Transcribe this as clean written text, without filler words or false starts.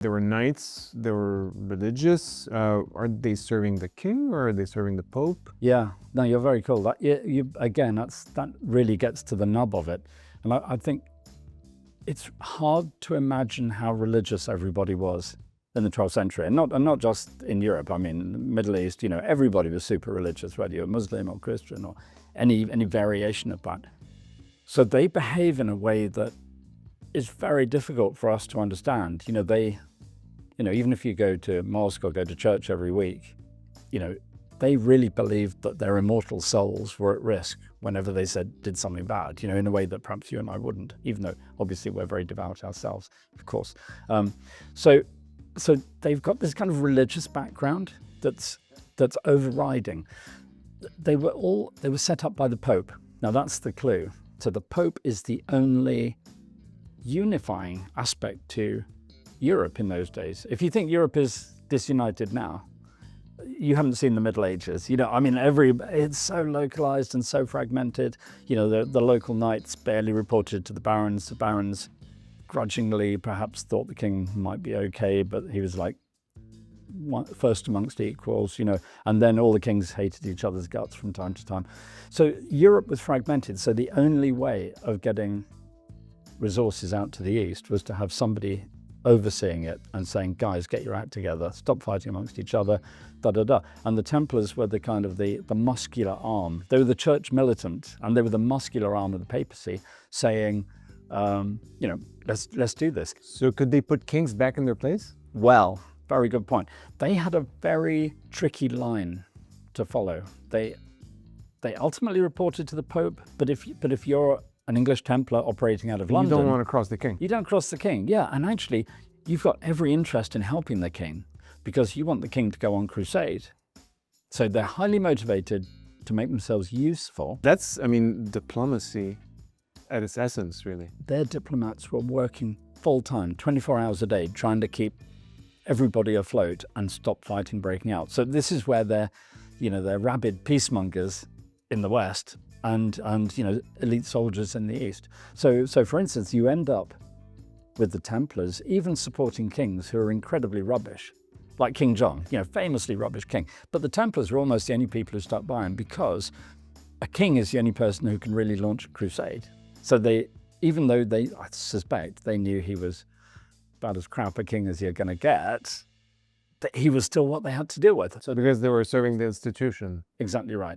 There were knights, they were religious. Are they serving the king or are they serving the pope? Yeah, no, you're very cool. Again, that really gets to the nub of it. And I think it's hard to imagine how religious everybody was in the 12th century, and not just in Europe. I mean, Middle East, everybody was super religious, whether you're Muslim or Christian or any variation of that. So they behave in a way that is very difficult for us to understand. Even if you go to mosque or go to church every week, they really believed that their immortal souls were at risk whenever they did something bad, in a way that perhaps you and I wouldn't, even though obviously we're very devout ourselves, of course. So they've got this kind of religious background that's overriding. They were set up by the Pope. Now that's the clue. So the Pope is the only unifying aspect to Europe in those days. If you think Europe is disunited now, you haven't seen the Middle Ages. It's so localized and so fragmented. The local knights barely reported to the barons. The barons grudgingly perhaps thought the king might be okay, but he was like first amongst equals, and then all the kings hated each other's guts from time to time. So Europe was fragmented. So the only way of getting resources out to the east was to have somebody overseeing it and saying, guys, get your act together, stop fighting amongst each other, da-da-da. And the Templars were the kind of the muscular arm. They were the church militant, and they were the muscular arm of the papacy saying, let's do this. So could they put kings back in their place? Well, very good point. They had a very tricky line to follow. They ultimately reported to the Pope, but if you're an English Templar operating out of London, you don't want to cross the king. You don't cross the king, yeah. And actually, you've got every interest in helping the king because you want the king to go on crusade. So they're highly motivated to make themselves useful. That's, diplomacy at its essence, really. Their diplomats were working full-time, 24 hours a day, trying to keep everybody afloat and stop fighting breaking out. So this is where they're rabid peacemongers in the West and elite soldiers in the East. So for instance, you end up with the Templars even supporting kings who are incredibly rubbish, like King John, famously rubbish king. But the Templars are almost the only people who stuck by him because a king is the only person who can really launch a crusade. So even though I suspect they knew he was about as crap a king as you're going to get, that he was still what they had to deal with. So because they were serving the institution. Exactly right.